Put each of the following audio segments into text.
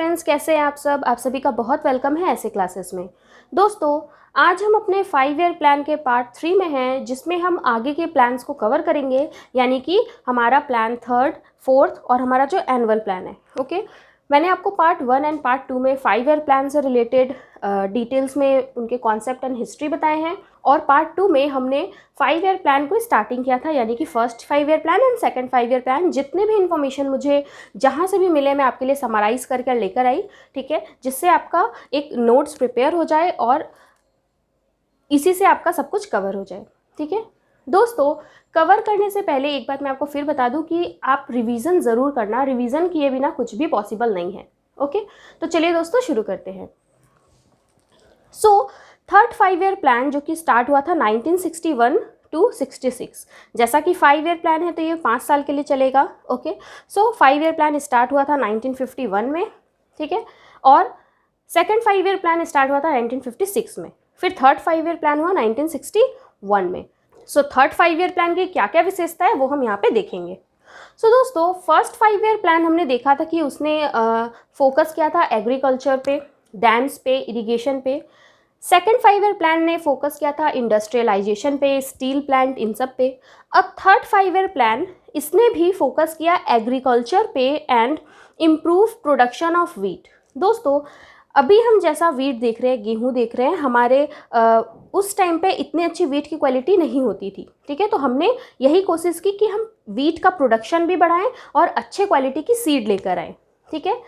Friends, कैसे हैं आप सब? आप सभी का बहुत वेलकम है ऐसे क्लासेस में। दोस्तों, आज हम अपने 5 ईयर प्लान के पार्ट 3 में हैं, जिसमें हम आगे के प्लान्स को कवर करेंगे, यानी कि हमारा प्लान 3rd, 4th और हमारा जो एनुअल प्लान है। ओके, मैंने आपको पार्ट 1 एंड पार्ट 2 में 5 ईयर प्लान से रिलेटेड डिटेल्स में उनके कॉन्सेप्ट एंड हिस्ट्री बताए हैं, और पार्ट 2 में हमने 5 ईयर प्लान को स्टार्टिंग किया था, यानी कि first 5 year plan and second 5 year plan. जितने भी इन्फॉर्मेशन मुझे जहाँ से भी मिले मैं आपके लिए समराइज़ करके लेकर आई, ठीक है, जिससे आपका एक नोट्स प्रिपेयर हो जाए और इसी से आपका सब कुछ कवर हो जाए। ठीक है दोस्तों, कवर करने से पहले एक बात मैं आपको फिर बता दूं कि आप रिवीजन ज़रूर करना, रिवीजन किए बिना कुछ भी पॉसिबल नहीं है। ओके, तो चलिए दोस्तों शुरू करते हैं। थर्ड 5 ईयर प्लान जो कि स्टार्ट हुआ था 1961 टू 66, जैसा कि 5 ईयर प्लान है तो ये 5 साल के लिए चलेगा। ओके, 5 ईयर प्लान स्टार्ट हुआ था 1951 में, ठीक है, और सेकंड 5 ईयर प्लान स्टार्ट हुआ था 1956 में, फिर थर्ड 5 ईयर प्लान हुआ 1961 में। थर्ड 5 ईयर प्लान की क्या क्या विशेषता है वो हम यहाँ पे देखेंगे। दोस्तों, फर्स्ट 5 ईयर प्लान हमने देखा था कि उसने फोकस किया था एग्रीकल्चर पे, डैम्स पे, इरिगेशन पे। सेकंड 5 ईयर प्लान ने फोकस किया था इंडस्ट्रियलाइजेशन पे, स्टील प्लांट, इन सब पे। अब थर्ड 5 ईयर प्लान इसने भी फोकस किया एग्रीकल्चर पे and improve production of wheat. दोस्तों, अभी हम जैसा वीट देख रहे हैं, गेहूं देख रहे हैं, हमारे उस टाइम पे इतनी अच्छी वीट की क्वालिटी नहीं होती थी। ठीक है, तो हमने यही कोशिश की कि हम वीट का प्रोडक्शन भी बढ़ाएं और अच्छे क्वालिटी की सीड लेकर आएँ। ठीक है,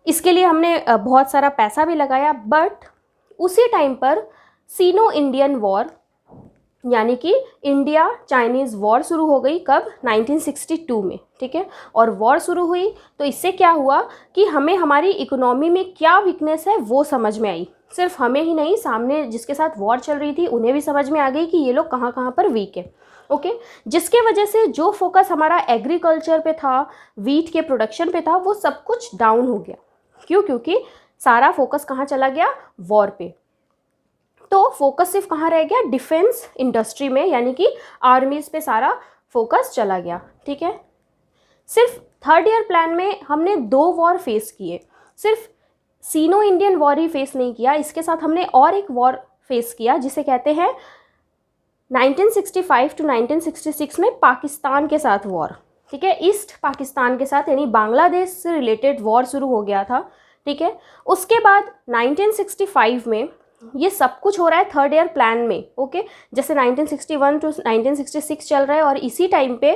इसके लिए हमने बहुत सारा पैसा भी लगाया, बट उसी टाइम पर सीनो इंडियन वॉर यानी कि इंडिया चाइनीज़ वॉर शुरू हो गई। कब? 1962 में। ठीक है, और वॉर शुरू हुई तो इससे क्या हुआ कि हमें हमारी इकोनॉमी में क्या वीकनेस है वो समझ में आई। सिर्फ हमें ही नहीं, सामने जिसके साथ वॉर चल रही थी उन्हें भी समझ में आ गई कि ये लोग कहाँ कहाँ पर वीक है। ओके, जिसके वजह से जो फोकस हमारा एग्रीकल्चर पे था, वीट के प्रोडक्शन पे था, वो सब कुछ डाउन हो गया। क्यों? क्योंकि सारा फोकस कहाँ चला गया? वॉर पे। तो फोकस सिर्फ कहाँ रह गया? डिफेंस इंडस्ट्री में, यानी कि आर्मीज पे सारा फोकस चला गया। ठीक है, सिर्फ थर्ड ईयर प्लान में हमने 2 वॉर फेस किए, सिर्फ सीनो इंडियन वॉर ही फेस नहीं किया, इसके साथ हमने और एक वॉर फेस किया जिसे कहते हैं 1965 टू 1966 में पाकिस्तान के साथ वॉर। ठीक है, ईस्ट पाकिस्तान के साथ, यानी बांग्लादेश से रिलेटेड वॉर शुरू हो गया था। ठीक है, उसके बाद 1965 में ये सब कुछ हो रहा है थर्ड ईयर प्लान में। ओके, जैसे 1961 टू 1966 चल रहा है, और इसी टाइम पे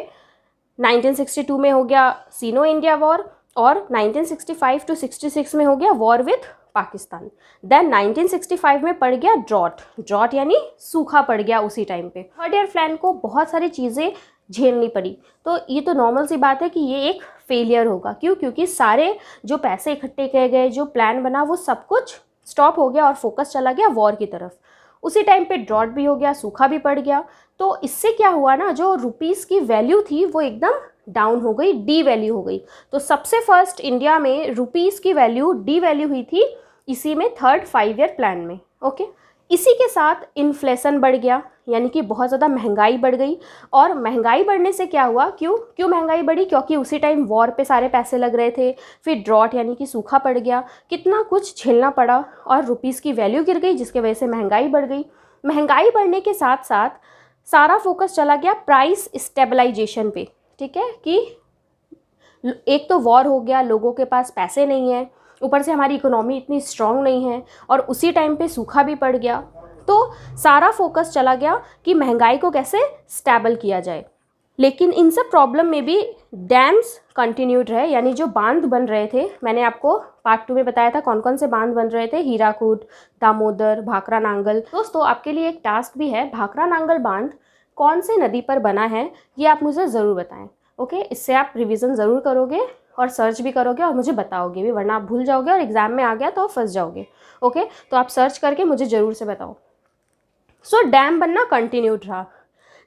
1962 में हो गया सीनो इंडिया वॉर, और 1965 टू 66 में हो गया वॉर विथ पाकिस्तान। देन 1965 में पड़ गया ड्रॉट यानी सूखा पड़ गया उसी टाइम पे। थर्ड ईयर प्लान को बहुत सारी चीज़ें झेलनी पड़ी, तो ये तो नॉर्मल सी बात है कि ये एक फेलियर होगा। क्यों? क्योंकि सारे जो पैसे इकट्ठे किए गए, जो प्लान बना, वो सब कुछ स्टॉप हो गया और फोकस चला गया वॉर की तरफ। उसी टाइम पे ड्रॉट भी हो गया, सूखा भी पड़ गया। तो इससे क्या हुआ ना, जो रुपीस की वैल्यू थी वो एकदम डाउन हो गई, डी वैल्यू हो गई। तो सबसे फर्स्ट इंडिया में रुपीस की वैल्यू डी वैल्यू हुई थी इसी में, थर्ड 5 ईयर प्लान में। ओके, इसी के साथ इन्फ्लेशन बढ़ गया, यानी कि बहुत ज़्यादा महंगाई बढ़ गई। और महंगाई बढ़ने से क्या हुआ? क्यों महंगाई बढ़ी? क्योंकि उसी टाइम वॉर पे सारे पैसे लग रहे थे, फिर ड्रॉट यानी कि सूखा पड़ गया, कितना कुछ झेलना पड़ा, और रुपीस की वैल्यू गिर गई, जिसकी वजह से महंगाई बढ़ गई। महंगाई बढ़ने के साथ साथ सारा फोकस चला गया प्राइस स्टेबलाइजेशन पे। ठीक है, कि एक तो वॉर हो गया, लोगों के पास पैसे नहीं है, ऊपर से हमारी इकोनॉमी इतनी स्ट्रांग नहीं है, और उसी टाइम पे सूखा भी पड़ गया। तो सारा फोकस चला गया कि महंगाई को कैसे स्टेबल किया जाए। लेकिन इन सब प्रॉब्लम में भी डैम्स कंटिन्यूड रहे, यानी जो बांध बन रहे थे, मैंने आपको पार्ट 2 में बताया था कौन कौन से बांध बन रहे थे, हीराकुद, दामोदर, भाखरा नांगल। दोस्तों, आपके लिए एक टास्क भी है, भाखरा नांगल बांध कौन से नदी पर बना है ये आप मुझे ज़रूर बताएं। ओके, इससे आप रिविज़न ज़रूर करोगे और सर्च भी करोगे और मुझे बताओगे भी, वरना आप भूल जाओगे और एग्जाम में आ गया तो आप फंस जाओगे। ओके, तो आप सर्च करके मुझे ज़रूर से बताओ। डैम बनना कंटिन्यूड रहा।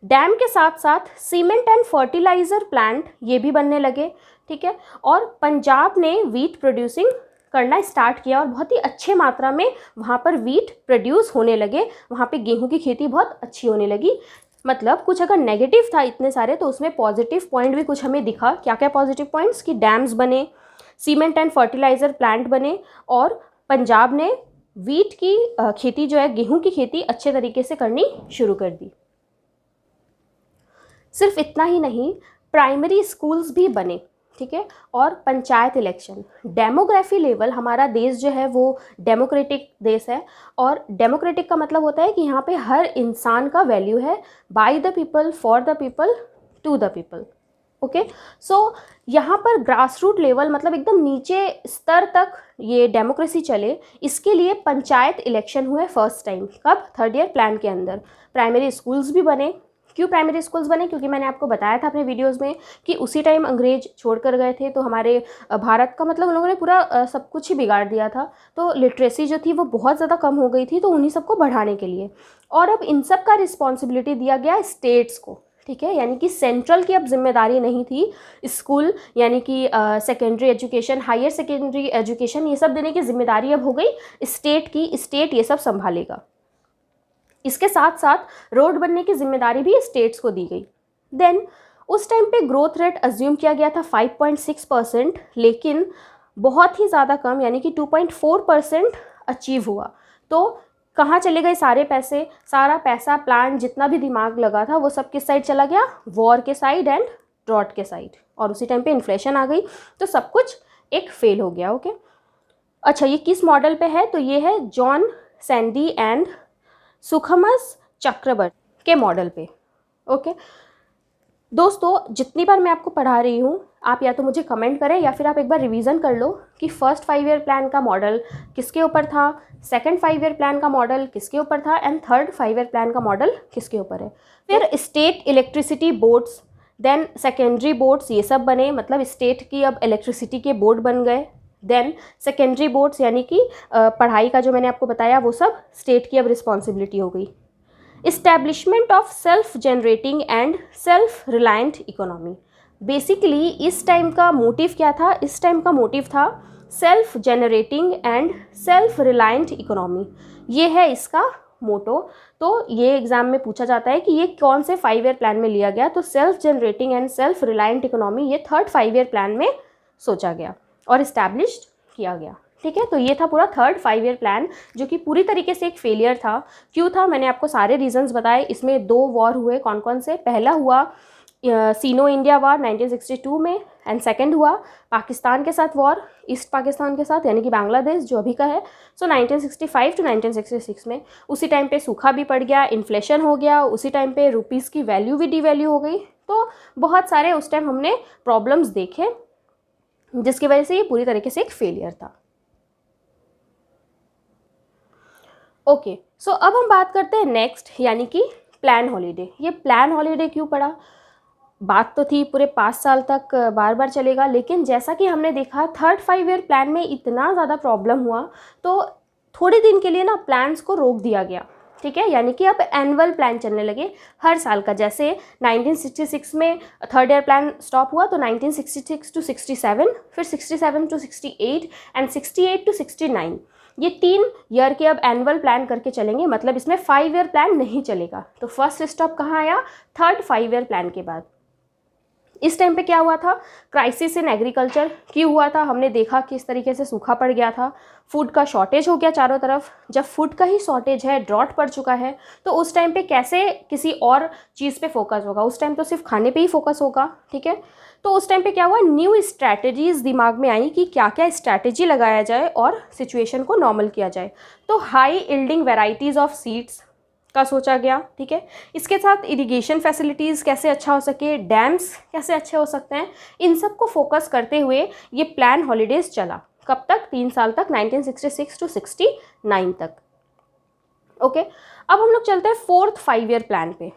डैम के साथ साथ सीमेंट एंड फर्टिलाइज़र प्लांट ये भी बनने लगे। ठीक है, और पंजाब ने वीट प्रोड्यूसिंग करना स्टार्ट किया, और बहुत ही अच्छे मात्रा में वहाँ पर वीट प्रोड्यूस होने लगे, वहाँ पे गेहूं की खेती बहुत अच्छी होने लगी। मतलब कुछ अगर नेगेटिव था इतने सारे, तो उसमें पॉजिटिव पॉइंट भी कुछ हमें दिखा। क्या क्या पॉजिटिव पॉइंट्स? कि डैम्स बने, सीमेंट एंड फर्टिलाइज़र प्लांट बने और पंजाब ने वीट की खेती जो है, गेहूं की खेती अच्छे तरीके से करनी शुरू कर दी। सिर्फ इतना ही नहीं, प्राइमरी स्कूल्स भी बने, ठीक है, और पंचायत इलेक्शन। डेमोग्राफी लेवल, हमारा देश जो है वो डेमोक्रेटिक देश है, और डेमोक्रेटिक का मतलब होता है कि यहाँ पे हर इंसान का वैल्यू है, by the people, for the people, to the people. Okay, so यहाँ पर ग्रास रूट लेवल मतलब एकदम नीचे स्तर तक ये डेमोक्रेसी चले, इसके लिए पंचायत इलेक्शन हुए फर्स्ट टाइम। कब? 3rd ईयर प्लान के अंदर। प्राइमरी स्कूल्स भी बने। क्यों प्राइमरी स्कूल्स बने? क्योंकि मैंने आपको बताया था अपने वीडियोस में कि उसी टाइम अंग्रेज छोड़ कर गए थे, तो हमारे भारत का मतलब उन लोगों ने पूरा सब कुछ ही बिगाड़ दिया था। तो लिटरेसी जो थी वो बहुत ज़्यादा कम हो गई थी, तो उन्हीं सबको बढ़ाने के लिए। और अब इन सब का रिस्पॉन्सिबिलिटी दिया गया स्टेट्स को, ठीक है, यानी कि सेंट्रल की अब जिम्मेदारी नहीं थी। स्कूल यानी कि secondary education, higher secondary education, ये सब देने की जिम्मेदारी अब हो गई स्टेट की। स्टेट ये सब संभालेगा। इसके साथ साथ रोड बनने की जिम्मेदारी भी स्टेट्स को दी गई। देन उस टाइम पे ग्रोथ रेट अज्यूम किया गया था 5.6%, लेकिन बहुत ही ज़्यादा कम यानी कि 2.4% अचीव हुआ। तो कहाँ चले गए सारे पैसे? सारा पैसा, प्लान, जितना भी दिमाग लगा था वो सब किस साइड चला गया? वॉर के साइड एंड ड्रॉट के साइड। और उसी टाइम पे इन्फ्लेशन आ गई, तो सब कुछ एक फेल हो गया। ओके, अच्छा, ये किस मॉडल पे है? तो ये है जॉन सैंडी एंड सुखमस चक्रवर्ती के मॉडल पे। ओके दोस्तों, जितनी बार मैं आपको पढ़ा रही हूँ, आप या तो मुझे कमेंट करें या फिर आप एक बार रिवीजन कर लो कि फर्स्ट 5 ईयर प्लान का मॉडल किसके ऊपर था, सेकंड 5 ईयर प्लान का मॉडल किसके ऊपर था, एंड थर्ड 5 ईयर प्लान का मॉडल किसके ऊपर है। फिर state electricity boards, then secondary boards, ये सब बने, मतलब स्टेट की अब इलेक्ट्रिसिटी के बोर्ड बन गए। देन सेकेंडरी बोर्ड्स यानी कि पढ़ाई का जो मैंने आपको बताया वो सब स्टेट की अब रिस्पॉन्सिबिलिटी हो गई। Establishment of self generating and self reliant economy. Basically इस टाइम का मोटिव क्या था? इस टाइम का मोटिव था self generating and self reliant economy, ये है इसका मोटो। तो ये एग्जाम में पूछा जाता है कि ये कौन से 5 ईयर प्लान में लिया गया? तो self generating and self reliant economy ये थर्ड 5 ईयर प्लान में सोचा गया और इस्टेब्लिश्ड किया गया। ठीक है, तो ये था पूरा थर्ड 5 ईयर प्लान, जो कि पूरी तरीके से एक फेलियर था। क्यों था? मैंने आपको सारे रीजंस बताए। इसमें 2 वॉर हुए। कौन कौन से? पहला हुआ सीनो इंडिया वॉर 1962 में, एंड सेकंड हुआ पाकिस्तान के साथ वॉर, ईस्ट पाकिस्तान के साथ, यानी कि बांग्लादेश जो अभी का है। सो 1965 टू 1966 में। उसी टाइम पे सूखा भी पड़ गया, इन्फ्लेशन हो गया, उसी टाइम पे रुपीज़ की वैल्यू भी डिवैल्यू हो गई। तो बहुत सारे उस टाइम हमने प्रॉब्लम्स देखे, जिसकी वजह से ये पूरी तरीके से एक फेलियर था। ओके, सो अब हम बात करते हैं नेक्स्ट, यानी कि प्लान हॉलीडे। ये प्लान हॉलीडे क्यों पड़ा? बात तो थी पूरे 5 साल तक बार बार चलेगा, लेकिन जैसा कि हमने देखा थर्ड 5 ईयर प्लान में इतना ज़्यादा प्रॉब्लम हुआ, तो थोड़े दिन के लिए ना प्लान्स को रोक दिया गया। ठीक है, यानी कि अब एनुअल प्लान चलने लगे हर साल का। जैसे 1966 में थर्ड ईयर प्लान स्टॉप हुआ, तो 1966 टू 67, फिर 67 टू 68 एंड 68 टू 69, ये 3 ईयर के अब एनुअल प्लान करके चलेंगे। मतलब इसमें 5 ईयर प्लान नहीं चलेगा। तो फर्स्ट स्टॉप कहाँ आया? थर्ड 5 ईयर प्लान के बाद। इस टाइम पे क्या हुआ था? क्राइसिस इन एग्रीकल्चर क्यों हुआ था? हमने देखा किस तरीके से सूखा पड़ गया था, फूड का शॉर्टेज हो गया चारों तरफ। जब फूड का ही शॉर्टेज है, ड्रॉट पड़ चुका है, तो उस टाइम पे कैसे किसी और चीज़ पे फोकस होगा? उस टाइम तो सिर्फ खाने पे ही फोकस होगा। ठीक है, तो उस टाइम पे क्या हुआ? न्यू स्ट्रैटेजीज दिमाग में आई कि क्या क्या स्ट्रैटेजी लगाया जाए और सिचुएशन को नॉर्मल किया जाए। तो high yielding varieties of seeds का सोचा गया। ठीक है, इसके साथ इरिगेशन फैसिलिटीज़ कैसे अच्छा हो सके, डैम्स कैसे अच्छे हो सकते हैं, इन सब को फोकस करते हुए ये प्लान हॉलीडेज चला। कब तक? 3 साल तक, 1966 टू 69 तक। ओके, अब हम लोग चलते हैं फोर्थ 5 ईयर प्लान पे।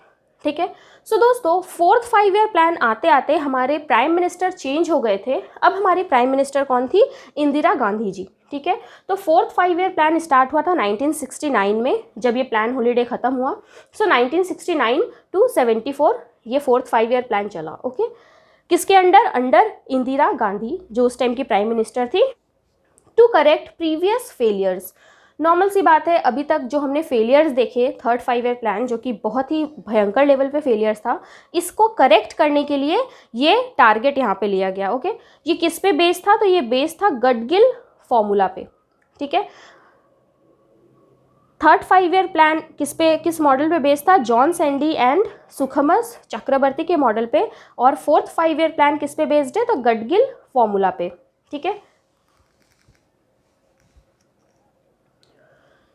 ठीक है, सो दोस्तों, फोर्थ 5 ईयर प्लान आते आते हमारे प्राइम मिनिस्टर चेंज हो गए थे। अब हमारी प्राइम मिनिस्टर कौन थी? इंदिरा गांधी जी। ठीक है, तो फोर्थ 5 ईयर प्लान स्टार्ट हुआ था 1969 में, जब ये प्लान हॉलीडे ख़त्म हुआ। सो 1969 टू 74 ये फोर्थ 5 ईयर प्लान चला। ओके, किसके अंडर? अंडर इंदिरा गांधी, जो उस टाइम की प्राइम मिनिस्टर थी। To correct previous failures, normal सी बात है, अभी तक जो हमने फेलियर्स देखे थर्ड 5 ईयर प्लान, जो कि बहुत ही भयंकर लेवल पे फेलियर्स था, इसको करेक्ट करने के लिए ये टारगेट यहाँ पे लिया गया। ओके, ये किस पे बेस था? तो ये बेस था गडगिल फॉर्मूला पे। ठीक है, थर्ड 5 ईयर प्लान किस मॉडल पे बेस था? जॉन सैंडी एंड सुखमस चक्रवर्ती के मॉडल पे। और फोर्थ 5 ईयर प्लान किस पे बेस्ड है? तो गडगिल फॉर्मूला पे। ठीक है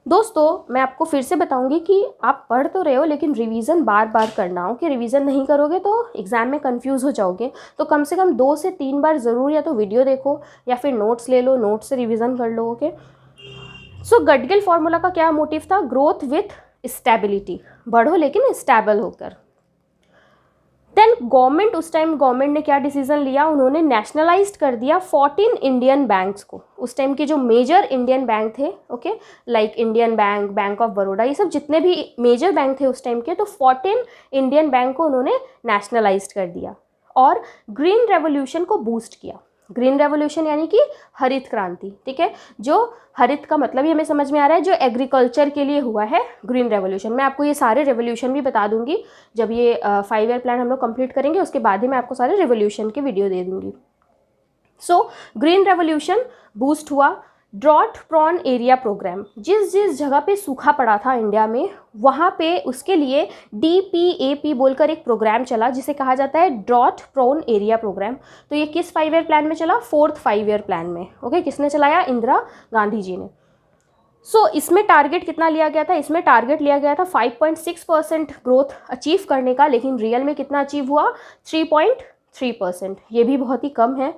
दोस्तों, मैं आपको फिर से बताऊंगी कि आप पढ़ तो रहे हो लेकिन रिवीजन बार बार करना हो, कि रिवीजन नहीं करोगे तो एग्जाम में कंफ्यूज हो जाओगे। तो कम से कम 2 से 3 बार ज़रूर या तो वीडियो देखो या फिर नोट्स ले लो, नोट्स से रिवीजन कर लो। ओके, सो गडगिल फॉर्मूला का क्या मोटिव था? ग्रोथ विथ स्टेबिलिटी, बढ़ो लेकिन स्टेबल होकर। देन गवर्नमेंट, उस टाइम गवर्नमेंट ने क्या डिसीजन लिया? उन्होंने नेशनलाइज्ड कर दिया 14 इंडियन बैंक्स को। उस टाइम के जो मेजर इंडियन बैंक थे, okay, like Indian bank, bank of Baroda, ये सब जितने भी मेजर बैंक थे उस टाइम के, तो 14 इंडियन बैंक को उन्होंने नेशनलाइज्ड कर दिया और ग्रीन रेवोल्यूशन को बूस्ट किया। ग्रीन रेवोल्यूशन यानी कि हरित क्रांति। ठीक है, जो हरित का मतलब ही हमें समझ में आ रहा है, जो एग्रीकल्चर के लिए हुआ है ग्रीन रेवोल्यूशन। मैं आपको ये सारे रेवोल्यूशन भी बता दूंगी जब ये 5 ईयर प्लान हम लोग कंप्लीट करेंगे, उसके बाद ही मैं आपको सारे रेवोल्यूशन के वीडियो दे दूंगी। सो ग्रीन रेवोल्यूशन बूस्ट हुआ। ड्रॉट प्रॉन एरिया प्रोग्राम, जिस जिस जगह पे सूखा पड़ा था इंडिया में, वहाँ पे उसके लिए DPAP बोलकर एक प्रोग्राम चला जिसे कहा जाता है ड्रॉट प्रॉन एरिया प्रोग्राम। तो ये किस 5 ईयर प्लान में चला? फोर्थ 5 ईयर प्लान में। ओके, किसने चलाया? इंदिरा गांधी जी ने। सो इसमें टारगेट कितना लिया गया था? इसमें टारगेट लिया गया था 5.6% ग्रोथ अचीव करने का, लेकिन रियल में कितना अचीव हुआ? 3.3%। ये भी बहुत ही कम है,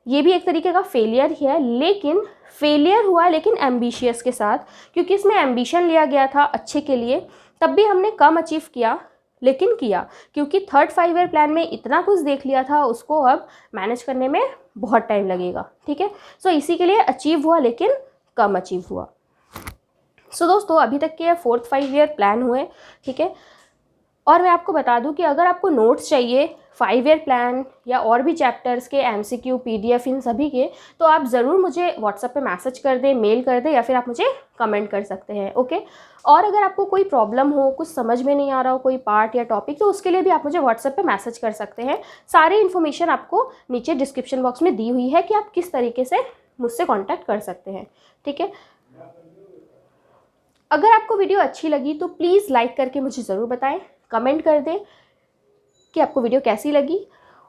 ये भी एक तरीके का फेलियर ही है, लेकिन फेलियर हुआ है लेकिन एम्बिशियस के साथ, क्योंकि इसमें एम्बिशन लिया गया था अच्छे के लिए, तब भी हमने कम अचीव किया, लेकिन किया, क्योंकि थर्ड 5 ईयर प्लान में इतना कुछ देख लिया था, उसको अब मैनेज करने में बहुत टाइम लगेगा। ठीक है, सो इसी के लिए अचीव हुआ लेकिन कम अचीव हुआ। सो दोस्तों, अभी तक के 4th 5 ईयर प्लान हुए। ठीक है, और मैं आपको बता दूं कि अगर आपको नोट्स चाहिए 5 ईयर प्लान या और भी चैप्टर्स के, MCQ, PDF, इन सभी के, तो आप ज़रूर मुझे व्हाट्सएप पे मैसेज कर दें, मेल कर दें, या फिर आप मुझे कमेंट कर सकते हैं। ओके, और अगर आपको कोई प्रॉब्लम हो, कुछ समझ में नहीं आ रहा हो कोई पार्ट या टॉपिक, तो उसके लिए भी आप मुझे व्हाट्सएप पे मैसेज कर सकते हैं। सारी इन्फॉर्मेशन आपको नीचे डिस्क्रिप्शन बॉक्स में दी हुई है कि आप किस तरीके से मुझसे कॉन्टैक्ट कर सकते हैं। ठीक है, अगर आपको वीडियो अच्छी लगी तो प्लीज़ लाइक करके मुझे ज़रूर बताएं, कमेंट कर दें कि आपको वीडियो कैसी लगी।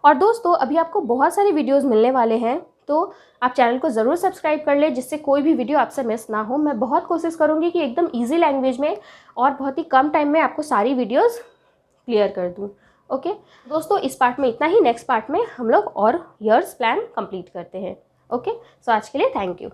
और दोस्तों, अभी आपको बहुत सारे वीडियोस मिलने वाले हैं, तो आप चैनल को ज़रूर सब्सक्राइब कर लें, जिससे कोई भी वीडियो आपसे मिस ना हो। मैं बहुत कोशिश करूँगी कि एकदम ईजी लैंग्वेज में और बहुत ही कम टाइम में आपको सारी वीडियोज़ क्लियर कर दूँ। ओके दोस्तों, इस पार्ट में इतना ही। नेक्स्ट पार्ट में हम लोग और ईयर्स प्लान कंप्लीट करते हैं। ओके, सो आज के लिए थैंक यू।